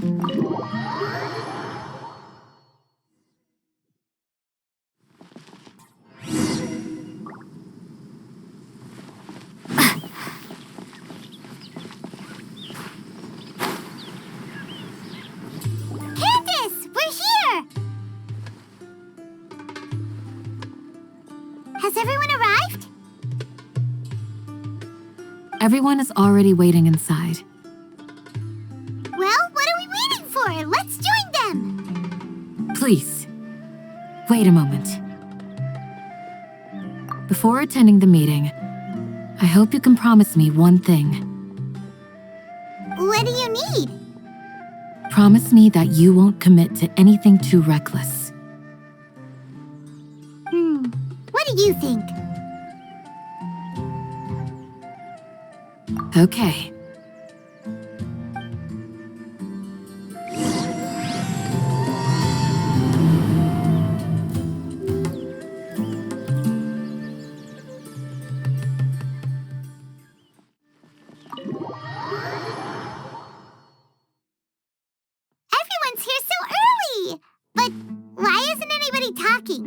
Candace, we're here! Has everyone arrived? Everyone is already waiting inside. Well, what are we waiting for? Let's join them! Please, wait a moment. Before attending the meeting, I hope you can promise me one thing. What do you need? Promise me that you won't commit to anything too reckless. What do you think? Okay. Everyone's here so early! But why isn't anybody talking?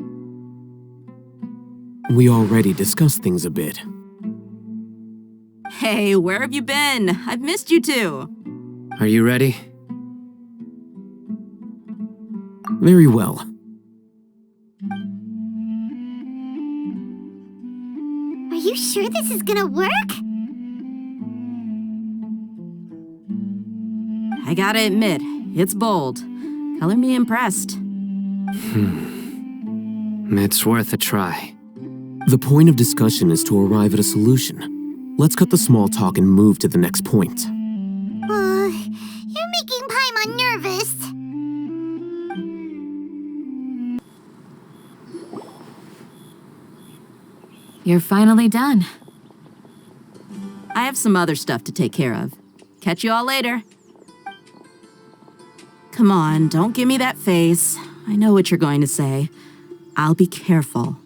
We already discussed things a bit. Hey, where have you been? I've missed you too. Are you ready? Very well. Are you sure this is gonna work? I gotta admit, it's bold. Color me impressed. It's worth a try. The point of discussion is to arrive at a solution. Let's cut the small talk and move to the next point. You're making Paimon nervous. You're finally done. I have some other stuff to take care of. Catch you all later. Come on, don't give me that face. I know what you're going to say. I'll be careful.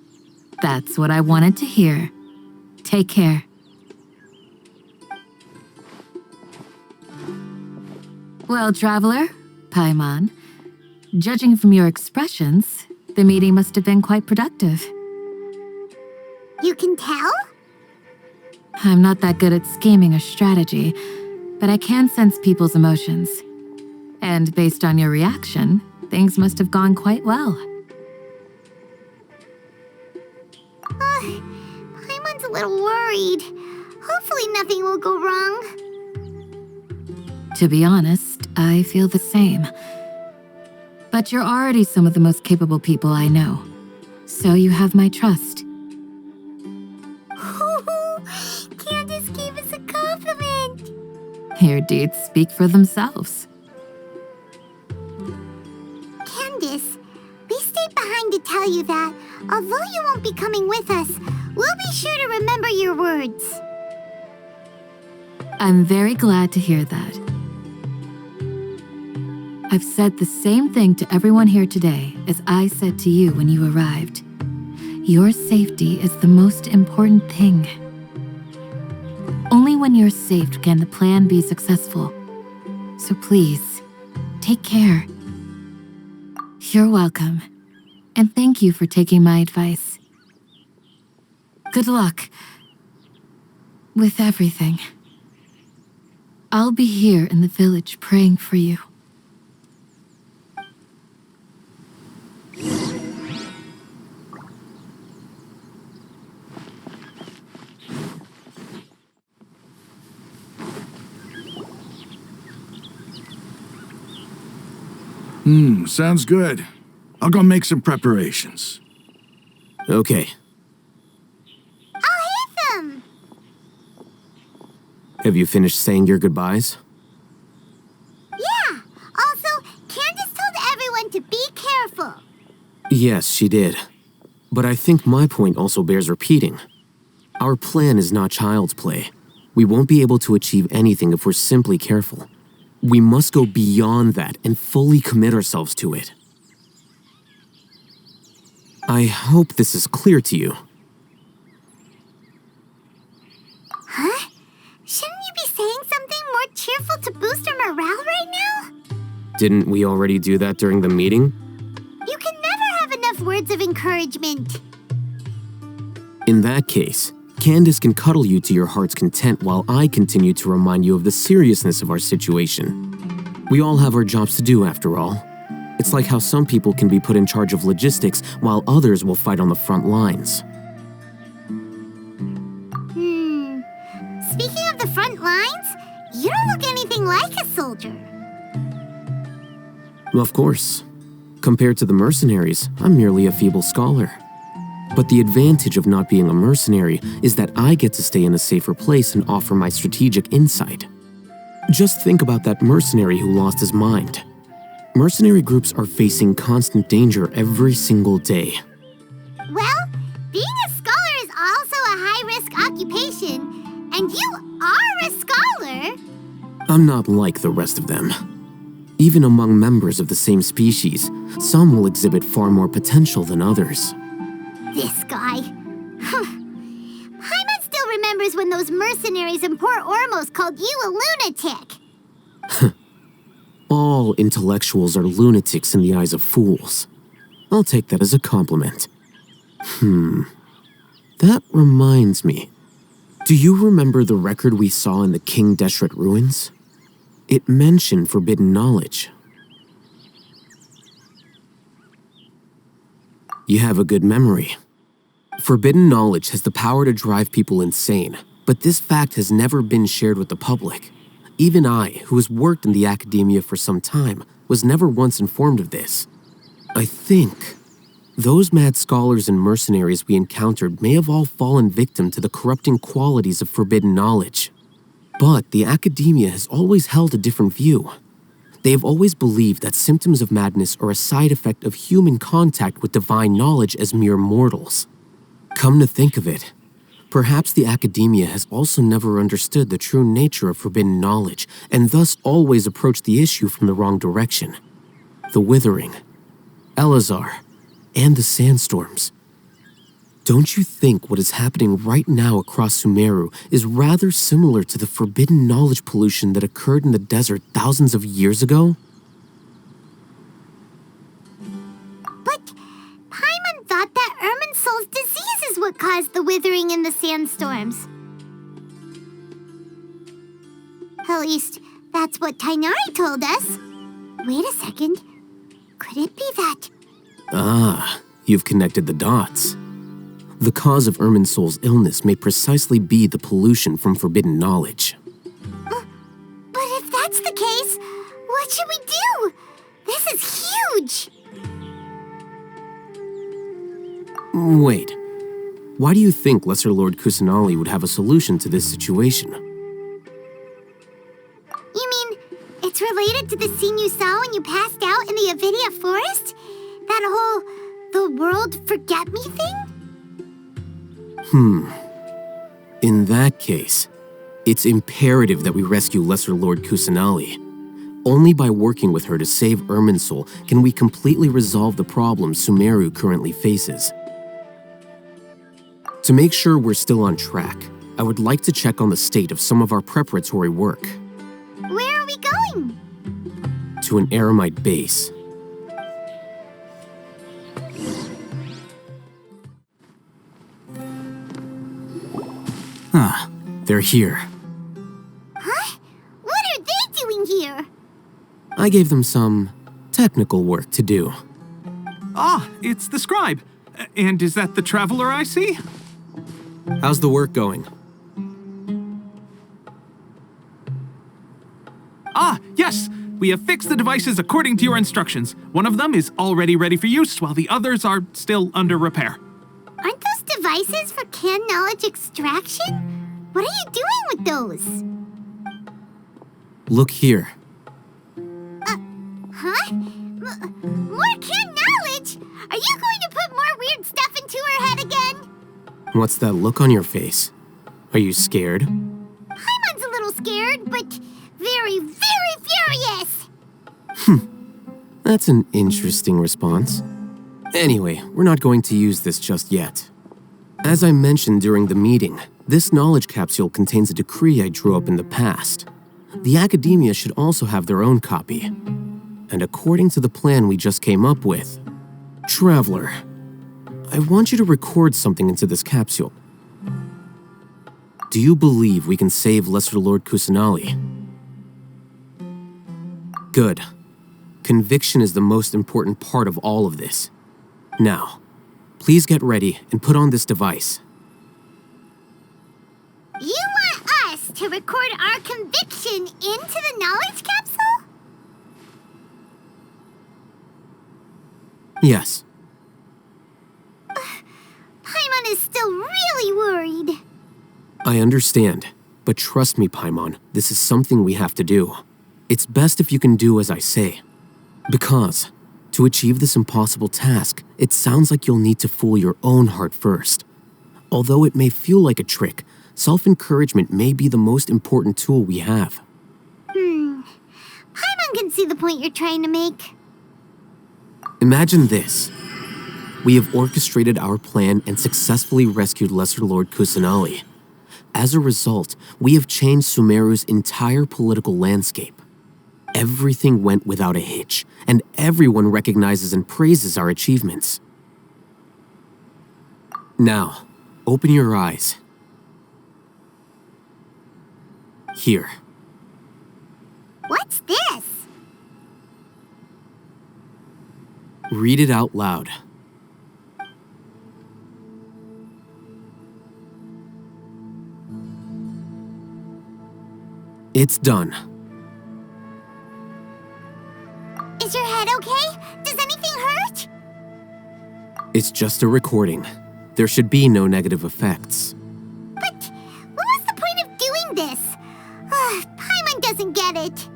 That's what I wanted to hear. Take care. Well, traveler, Paimon, judging from your expressions, the meeting must have been quite productive. You can tell? I'm not that good at scheming or strategy, but I can sense people's emotions. And based on your reaction, things must have gone quite well. Paimon's a little worried. Hopefully nothing will go wrong. To be honest, I feel the same. But you're already some of the most capable people I know, so you have my trust. Candace gave us a compliment. Your deeds speak for themselves. Candace, we stayed behind to tell you that, although you won't be coming with us, we'll be sure to remember your words. I'm very glad to hear that. I've said the same thing to everyone here today as I said to you when you arrived. Your safety is the most important thing. Only when you're safe can the plan be successful. So please, take care. You're welcome. And thank you for taking my advice. Good luck with everything. I'll be here in the village praying for you. Sounds good. I'll go make some preparations. Okay. I'll hit them! Have you finished saying your goodbyes? Yeah! Also, Candace told everyone to be careful. Yes, she did. But I think my point also bears repeating. Our plan is not child's play. We won't be able to achieve anything if we're simply careful. We must go beyond that and fully commit ourselves to it. I hope this is clear to you. Huh? Shouldn't you be saying something more cheerful to boost our morale right now? Didn't we already do that during the meeting? You can never have enough words of encouragement. In that case, Candace can cuddle you to your heart's content while I continue to remind you of the seriousness of our situation. We all have our jobs to do after all. It's like how some people can be put in charge of logistics while others will fight on the front lines. Speaking of the front lines, you don't look anything like a soldier. Of course. Compared to the mercenaries, I'm merely a feeble scholar. But the advantage of not being a mercenary is that I get to stay in a safer place and offer my strategic insight. Just think about that mercenary who lost his mind. Mercenary groups are facing constant danger every single day. Well, being a scholar is also a high-risk occupation, and you are a scholar. I'm not like the rest of them. Even among members of the same species, some will exhibit far more potential than others. This guy. Paimon still remembers when those mercenaries in Port Ormos called you a lunatic. All intellectuals are lunatics in the eyes of fools. I'll take that as a compliment. That reminds me. Do you remember the record we saw in the King Deshret ruins? It mentioned forbidden knowledge. You have a good memory. Forbidden knowledge has the power to drive people insane, but this fact has never been shared with the public. Even I, who has worked in the academia for some time, was never once informed of this. I think those mad scholars and mercenaries we encountered may have all fallen victim to the corrupting qualities of forbidden knowledge. But the academia has always held a different view. They have always believed that symptoms of madness are a side effect of human contact with divine knowledge as mere mortals. Come to think of it, perhaps the academia has also never understood the true nature of forbidden knowledge and thus always approached the issue from the wrong direction. The Withering, Elazar, and the sandstorms. Don't you think what is happening right now across Sumeru is rather similar to the forbidden knowledge pollution that occurred in the desert thousands of years ago? But Paimon thought that Irminsul's disease is what caused the withering in the sandstorms. At least, that's what Tainari told us. Wait a second. Could it be that... Ah, you've connected the dots. The cause of Irminsul's illness may precisely be the pollution from forbidden knowledge. But if that's the case, what should we do? This is huge! Wait. Why do you think Lesser Lord Kusanali would have a solution to this situation? You mean, it's related to the scene you saw when you passed out in the Avidia forest? That whole, the world forget me thing? In that case, it's imperative that we rescue Lesser Lord Kusanali. Only by working with her to save Irminsul can we completely resolve the problems Sumeru currently faces. To make sure we're still on track, I would like to check on the state of some of our preparatory work. Where are we going? To an Eremite base. They're here. Huh? What are they doing here? I gave them some technical work to do. Ah, it's the scribe. And is that the traveler I see? How's the work going? Ah, yes! We have fixed the devices according to your instructions. One of them is already ready for use, while the others are still under repair. Aren't those devices for canned knowledge extraction? What are you doing with those? Look here. Huh? More canned knowledge? Are you going to put more weird stuff into her head again? What's that look on your face? Are you scared? Paimon's a little scared, but very, very furious. That's an interesting response. Anyway, we're not going to use this just yet. As I mentioned during the meeting, this knowledge capsule contains a decree I drew up in the past. The academia should also have their own copy. and according to the plan we just came up with. Traveler, I want you to record something into this capsule. Do you believe we can save Lesser Lord Kusanali? Good. Conviction is the most important part of all of this. Now, please get ready and put on this device. You want us to record our conviction into the knowledge capsule? Yes. Paimon is still really worried. I understand, but trust me, Paimon, this is something we have to do. It's best if you can do as I say. Because, to achieve this impossible task, it sounds like you'll need to fool your own heart first. Although it may feel like a trick, self-encouragement may be the most important tool we have. Paimon can see the point you're trying to make. Imagine this. We have orchestrated our plan and successfully rescued Lesser Lord Kusanali. As a result, we have changed Sumeru's entire political landscape. Everything went without a hitch, and everyone recognizes and praises our achievements. Now, open your eyes. Here. What's this? Read it out loud. It's done. Is your head okay? Does anything hurt? It's just a recording. There should be no negative effects. But what was the point of doing this? Paimon doesn't get it.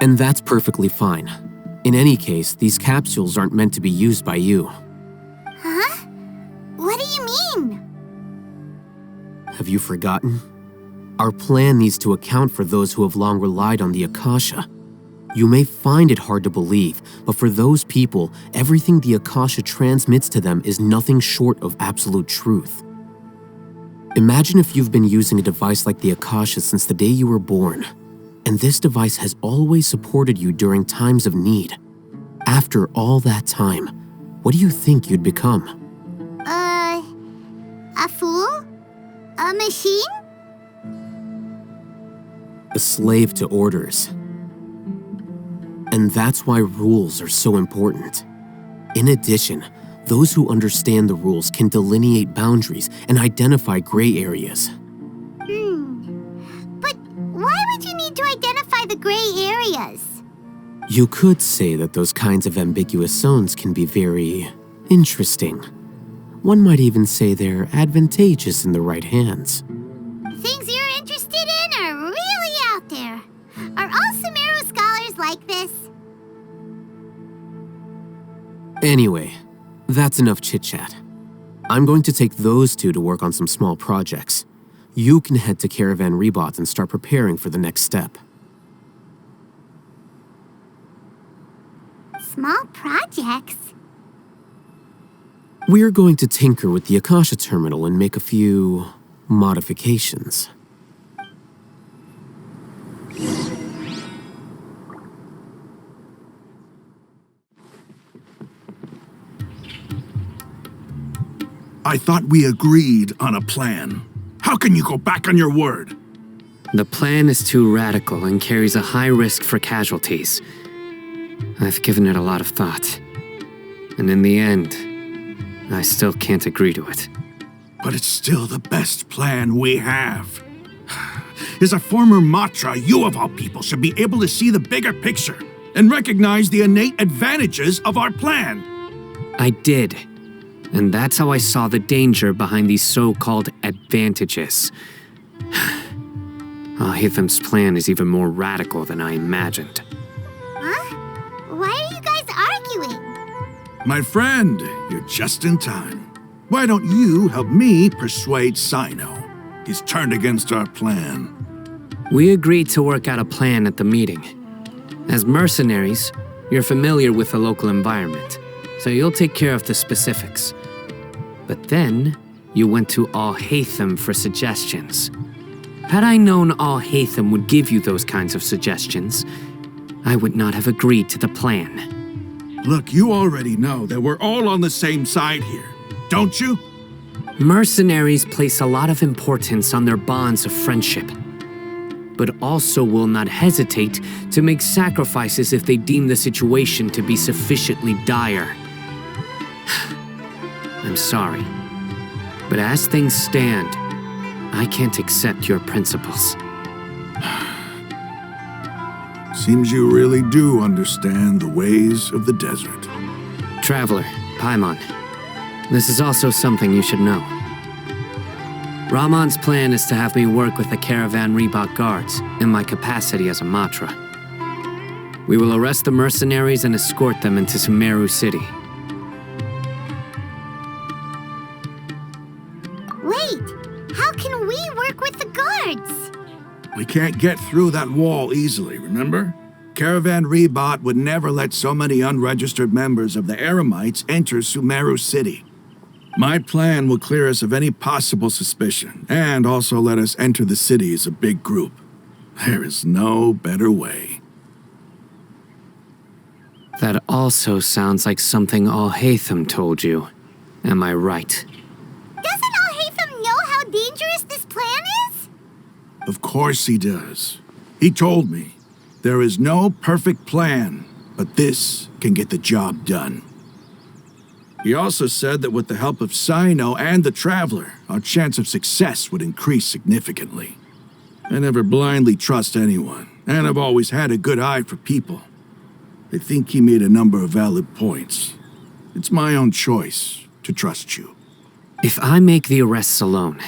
And that's perfectly fine. In any case, these capsules aren't meant to be used by you. Huh? What do you mean? Have you forgotten? Our plan needs to account for those who have long relied on the Akasha. You may find it hard to believe, but for those people, everything the Akasha transmits to them is nothing short of absolute truth. Imagine if you've been using a device like the Akasha since the day you were born, and this device has always supported you during times of need. After all that time, what do you think you'd become? A fool? A machine? A slave to orders. And that's why rules are so important. In addition, those who understand the rules can delineate boundaries and identify gray areas. But why would you need to identify the gray areas? You could say that those kinds of ambiguous zones can be very interesting. One might even say they're advantageous in the right hands. Things you're interested in are really out there. Are all Sumeru scholars like this? Anyway, that's enough chit-chat. I'm going to take those two to work on some small projects. You can head to Caravan Rebot and start preparing for the next step. Small projects? We're going to tinker with the Akasha terminal and make a few modifications. I thought we agreed on a plan. How can you go back on your word? The plan is too radical and carries a high risk for casualties. I've given it a lot of thought. And in the end, I still can't agree to it. But it's still the best plan we have. As a former Matra, you of all people should be able to see the bigger picture and recognize the innate advantages of our plan. I did. And that's how I saw the danger behind these so-called advantages. Al-Hitham's plan is even more radical than I imagined. Huh? Why are you guys arguing? My friend, you're just in time. Why don't you help me persuade Sino? He's turned against our plan. We agreed to work out a plan at the meeting. As mercenaries, you're familiar with the local environment, so you'll take care of the specifics. But then, you went to Al-Haytham for suggestions. Had I known Al-Haytham would give you those kinds of suggestions, I would not have agreed to the plan. Look, you already know that we're all on the same side here, don't you? Mercenaries place a lot of importance on their bonds of friendship, but also will not hesitate to make sacrifices if they deem the situation to be sufficiently dire. I'm sorry, but as things stand, I can't accept your principles. Seems you really do understand the ways of the desert. Traveler, Paimon, this is also something you should know. Rahman's plan is to have me work with the Caravan Reebok guards in my capacity as a Matra. We will arrest the mercenaries and escort them into Sumeru City. Wait, how can we work with the guards? We can't get through that wall easily, remember? Caravan Reebok would never let so many unregistered members of the Eremites enter Sumeru City. My plan will clear us of any possible suspicion, and also let us enter the city as a big group. There is no better way. That also sounds like something Al-Haytham told you. Am I right? Doesn't Al-Haytham know how dangerous this plan is? Of course he does. He told me, there is no perfect plan, but this can get the job done. He also said that with the help of Sino and the Traveler, our chance of success would increase significantly. I never blindly trust anyone, and I've always had a good eye for people. I think he made a number of valid points. It's my own choice to trust you. If I make the arrests alone,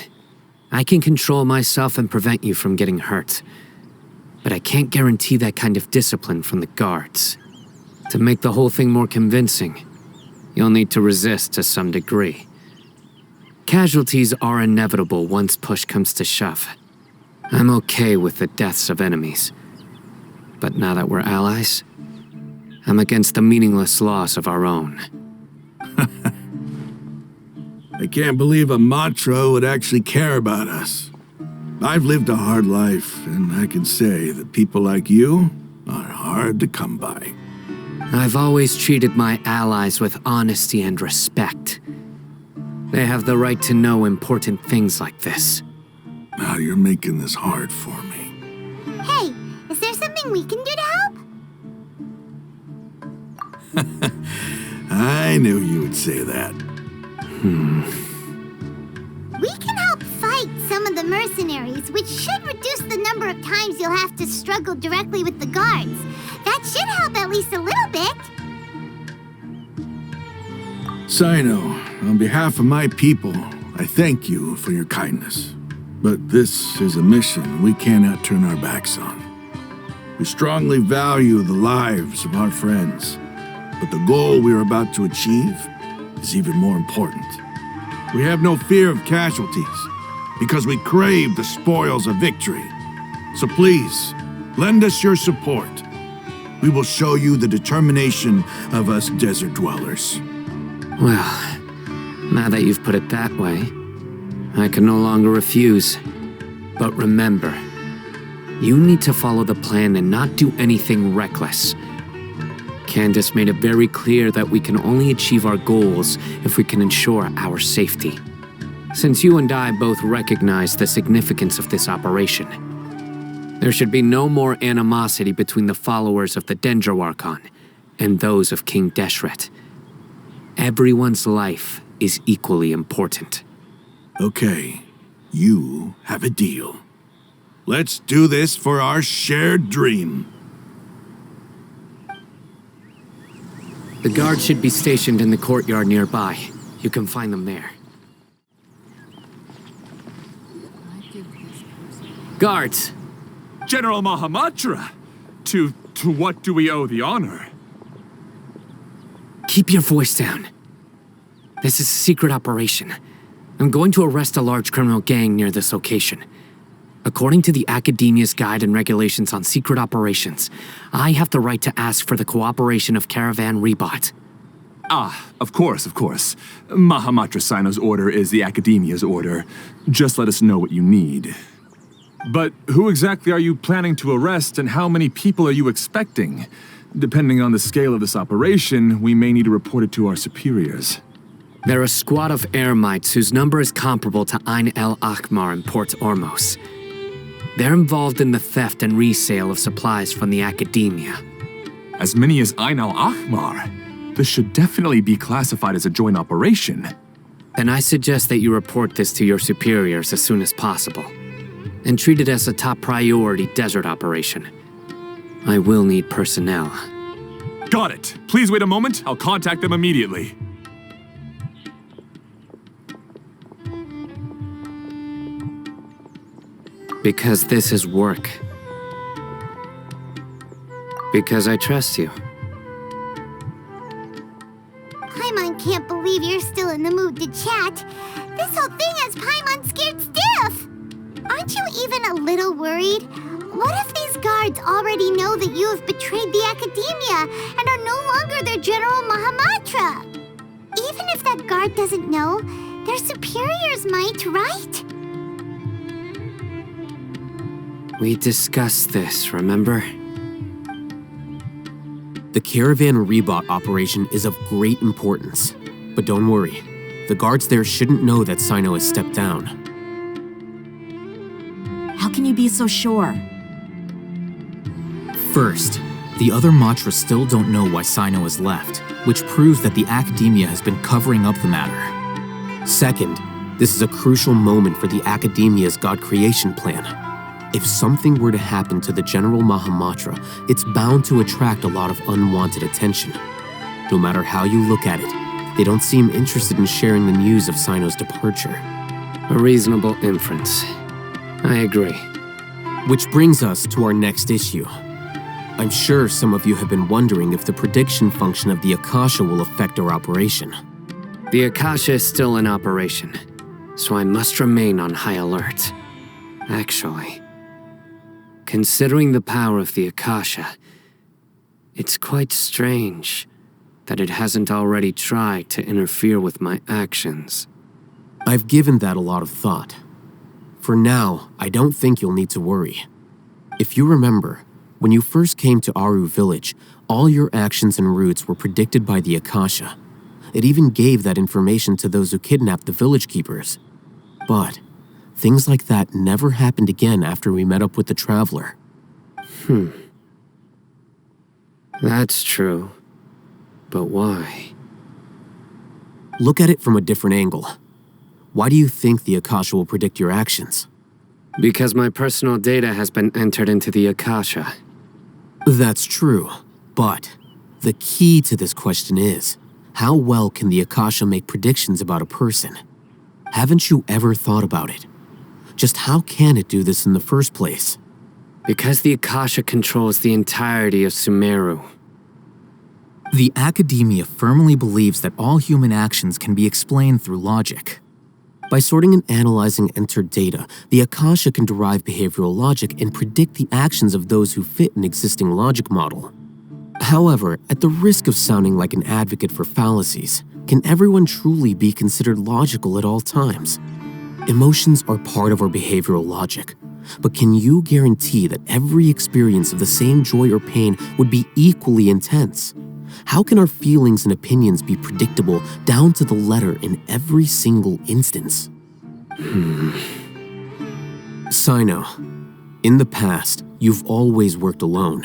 I can control myself and prevent you from getting hurt. But I can't guarantee that kind of discipline from the guards. To make the whole thing more convincing, you'll need to resist to some degree. Casualties are inevitable once push comes to shove. I'm okay with the deaths of enemies. But now that we're allies, I'm against the meaningless loss of our own. I can't believe a Matra would actually care about us. I've lived a hard life, and I can say that people like you are hard to come by. I've always treated my allies with honesty and respect. They have the right to know important things like this. Now you're making this hard for me. Hey, is there something we can do to help? I knew you would say that. We can help fight some of the mercenaries, which should reduce the number of times you'll have to struggle directly with the guards. That should help at least a little bit. Sino, on behalf of my people, I thank you for your kindness. But this is a mission we cannot turn our backs on. We strongly value the lives of our friends, but the goal we are about to achieve is even more important. We have no fear of casualties, because we crave the spoils of victory. So please, lend us your support. We will show you the determination of us desert dwellers. Well, now that you've put it that way, I can no longer refuse. But remember, you need to follow the plan and not do anything reckless. Candace made it very clear that we can only achieve our goals if we can ensure our safety. Since you and I both recognize the significance of this operation, there should be no more animosity between the followers of the Dendroarchon and those of King Deshret. Everyone's life is equally important. Okay, you have a deal. Let's do this for our shared dream. The guards should be stationed in the courtyard nearby. You can find them there. Guards! General Mahamatra! To what do we owe the honor? Keep your voice down. This is a secret operation. I'm going to arrest a large criminal gang near this location. According to the Academia's Guide and Regulations on Secret Operations, I have the right to ask for the cooperation of Caravan Reebok. Ah, of course. Mahamatra Sino's order is the Academia's order. Just let us know what you need. But who exactly are you planning to arrest, and how many people are you expecting? Depending on the scale of this operation, we may need to report it to our superiors. They're a squad of Eremites whose number is comparable to Ain el Akmar in Port Ormos. They're involved in the theft and resale of supplies from the academia. As many as Ain al Akmar? This should definitely be classified as a joint operation. Then I suggest that you report this to your superiors as soon as possible, and treat it as a top priority desert operation. I will need personnel. Got it. Please wait a moment. I'll contact them immediately. Because this is work. Because I trust you. Paimon can't believe you're still in the mood to chat. This whole thing has Paimon scared stiff. Aren't you even a little worried? What if these guards already know that you have betrayed the academia and are no longer their General Mahamatra? Even if that guard doesn't know, their superiors might, right? We discussed this, remember? The Caravan Rebot operation is of great importance. But don't worry, the guards there shouldn't know that Sino has stepped down. How can you be so sure? First, the other Matras still don't know why Sino has left, which proves that the academia has been covering up the matter. Second, this is a crucial moment for the academia's God creation plan. If something were to happen to the General Mahamatra, it's bound to attract a lot of unwanted attention. No matter how you look at it, they don't seem interested in sharing the news of Sino's departure. A reasonable inference. I agree. Which brings us to our next issue. I'm sure some of you have been wondering if the prediction function of the Akasha will affect our operation. The Akasha is still in operation, so I must remain on high alert. Actually, considering the power of the Akasha, it's quite strange that it hasn't already tried to interfere with my actions. I've given that a lot of thought. For now, I don't think you'll need to worry. If you remember, when you first came to Aru village, all your actions and routes were predicted by the Akasha. It even gave that information to those who kidnapped the village keepers. But things like that never happened again after we met up with the Traveler. That's true. But why? Look at it from a different angle. Why do you think the Akasha will predict your actions? Because my personal data has been entered into the Akasha. That's true, but the key to this question is, how well can the Akasha make predictions about a person? Haven't you ever thought about it? Just how can it do this in the first place? Because the Akasha controls the entirety of Sumeru. The academia firmly believes that all human actions can be explained through logic. By sorting and analyzing entered data, the Akasha can derive behavioral logic and predict the actions of those who fit an existing logic model. However, at the risk of sounding like an advocate for fallacies, can everyone truly be considered logical at all times? Emotions are part of our behavioral logic, but can you guarantee that every experience of the same joy or pain would be equally intense? How can our feelings and opinions be predictable down to the letter in every single instance? Sino, in the past, you've always worked alone.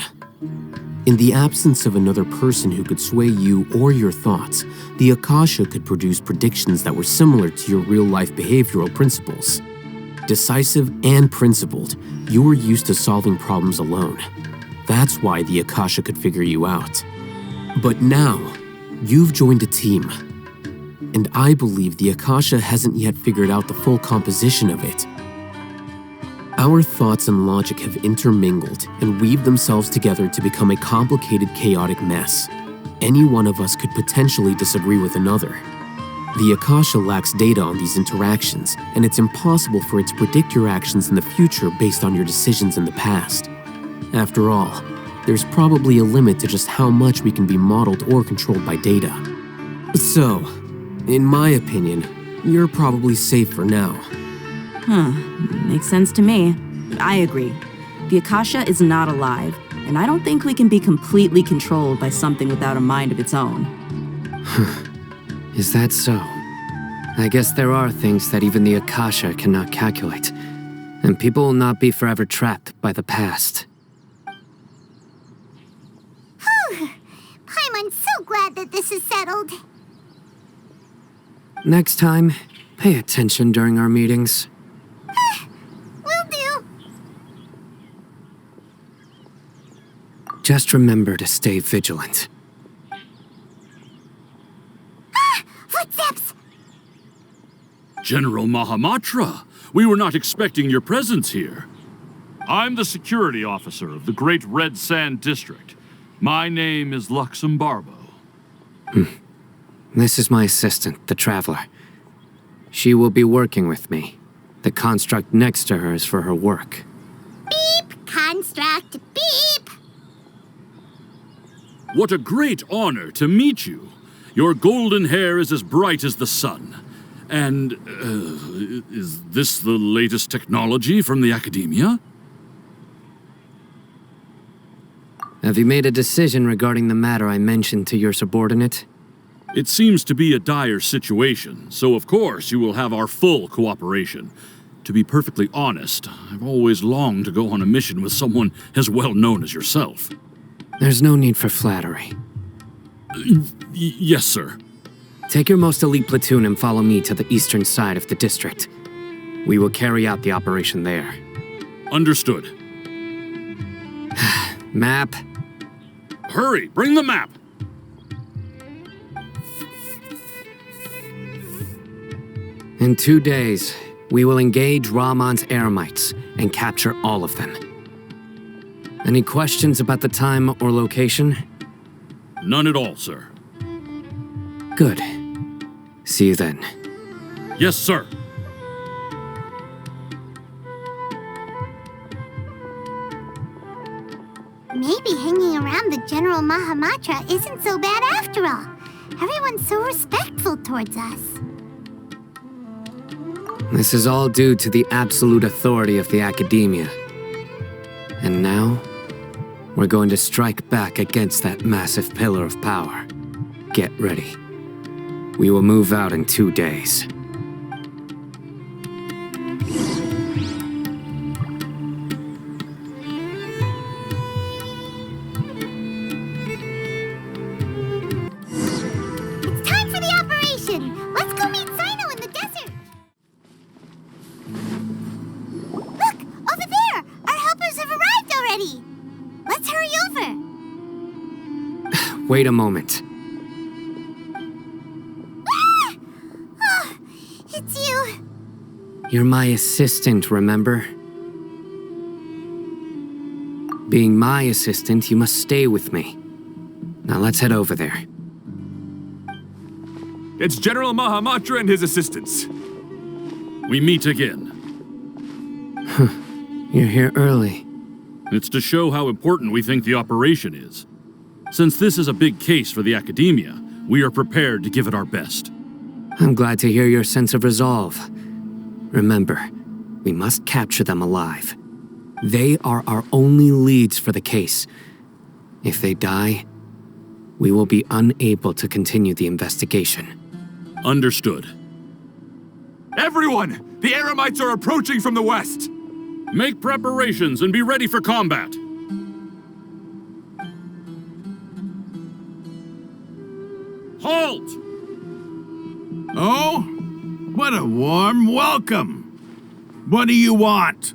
In the absence of another person who could sway you or your thoughts, the Akasha could produce predictions that were similar to your real-life behavioral principles. Decisive and principled, you were used to solving problems alone. That's why the Akasha could figure you out. But now, you've joined a team. And I believe the Akasha hasn't yet figured out the full composition of it. Our thoughts and logic have intermingled and weaved themselves together to become a complicated, chaotic mess. Any one of us could potentially disagree with another. The Akasha lacks data on these interactions, and it's impossible for it to predict your actions in the future based on your decisions in the past. After all, there's probably a limit to just how much we can be modeled or controlled by data. So, in my opinion, you're probably safe for now. Makes sense to me. I agree. The Akasha is not alive, and I don't think we can be completely controlled by something without a mind of its own. Is that so? I guess there are things that even the Akasha cannot calculate, and people will not be forever trapped by the past. Paimon's so glad that this is settled. Next time, pay attention during our meetings. Will do. Just remember to stay vigilant. Footsteps! General Mahamatra, we were not expecting your presence here. I'm the security officer of the Great Red Sand District. My name is Luxembarbo. This is my assistant, the Traveler. She will be working with me. The construct next to her is for her work. Beep! Construct, beep! What a great honor to meet you. Your golden hair is as bright as the sun. And, is this the latest technology from the Academia? Have you made a decision regarding the matter I mentioned to your subordinate? It seems to be a dire situation, so of course you will have our full cooperation. To be perfectly honest, I've always longed to go on a mission with someone as well known as yourself. There's no need for flattery. Yes, sir. Take your most elite platoon and follow me to the eastern side of the district. We will carry out the operation there. Understood. Map. Hurry, bring the map! In 2 days, we will engage Rahman's Eremites and capture all of them. Any questions about the time or location? None at all, sir. Good. See you then. Yes, sir. Maybe hanging around the General Mahamatra isn't so bad after all. Everyone's so respectful towards us. This is all due to the absolute authority of the Academia. And now, we're going to strike back against that massive pillar of power. Get ready. We will move out in 2 days. It's time for the operation! Let's go meet Sino in the desert! Look! Over there! Our helpers have arrived already! Let's hurry over! Wait a moment. Ah! Oh, it's you! You're my assistant, remember? Being my assistant, you must stay with me. Now let's head over there. It's General Mahamatra and his assistants. We meet again. You're here early. It's to show how important we think the operation is. Since this is a big case for the Academia, we are prepared to give it our best. I'm glad to hear your sense of resolve. Remember, we must capture them alive. They are our only leads for the case. If they die, we will be unable to continue the investigation. Understood. Everyone! The Eremites are approaching from the west! Make preparations and be ready for combat. Halt! Oh? What a warm welcome! What do you want?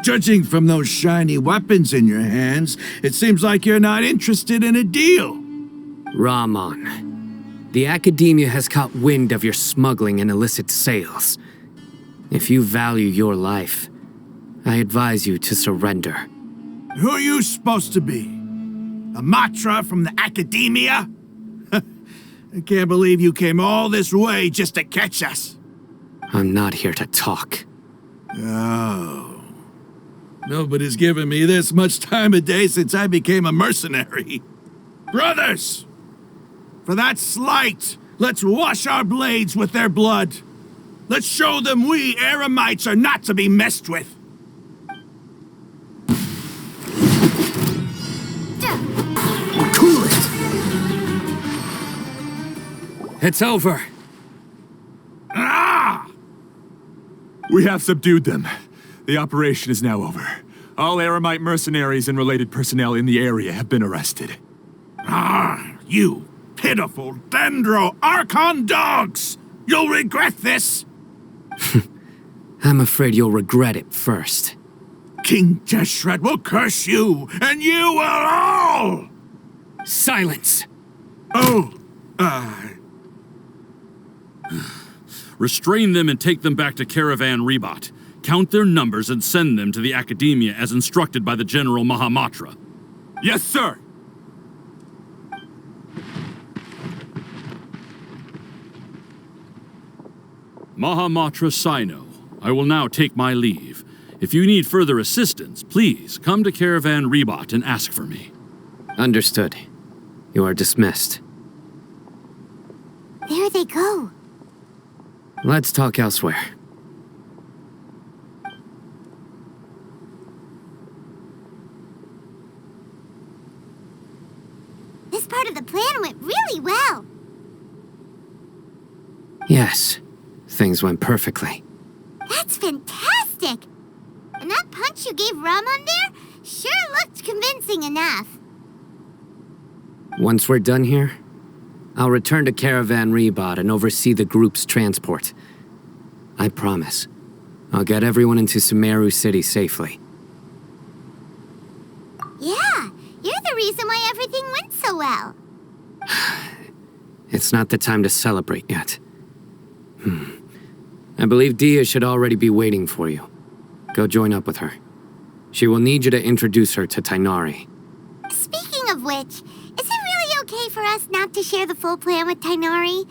Judging from those shiny weapons in your hands, it seems like you're not interested in a deal. Rahman, the Academia has caught wind of your smuggling and illicit sales. If you value your life, I advise you to surrender. Who are you supposed to be? A Matra from the Academia? I can't believe you came all this way just to catch us. I'm not here to talk. Oh. Nobody's given me this much time of day since I became a mercenary. Brothers! For that slight, let's wash our blades with their blood. Let's show them we Eremites are not to be messed with. It's over. Ah! We have subdued them. The operation is now over. All Eremite mercenaries and related personnel in the area have been arrested. Ah, you pitiful Dendro Archon dogs! You'll regret this! I'm afraid you'll regret it first. King Jeshred will curse you, and you will all! Silence! Oh, Restrain them and take them back to Caravan Rebot. Count their numbers and send them to the Academia as instructed by the General Mahamatra. Yes, sir! Mahamatra Sino, I will now take my leave. If you need further assistance, please come to Caravan Rebot and ask for me. Understood. You are dismissed. There they go. Let's talk elsewhere. This part of the plan went really well. Yes, things went perfectly. That's fantastic! And that punch you gave Ramon there sure looked convincing enough. Once we're done here, I'll return to Caravan Rebot and oversee the group's transport. I promise. I'll get everyone into Sumeru City safely. Yeah, you're the reason why everything went so well. It's not the time to celebrate yet. I believe Dia should already be waiting for you. Go join up with her. She will need you to introduce her to Tainari. Speaking of which, is it really okay for us not to share the full plan with Tainari?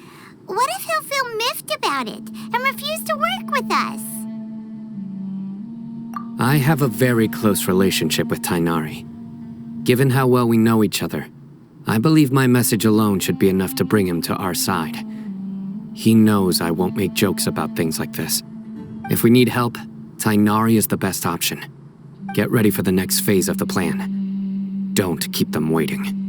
What if he'll feel miffed about it and refuse to work with us? I have a very close relationship with Tainari. Given how well we know each other, I believe my message alone should be enough to bring him to our side. He knows I won't make jokes about things like this. If we need help, Tainari is the best option. Get ready for the next phase of the plan. Don't keep them waiting.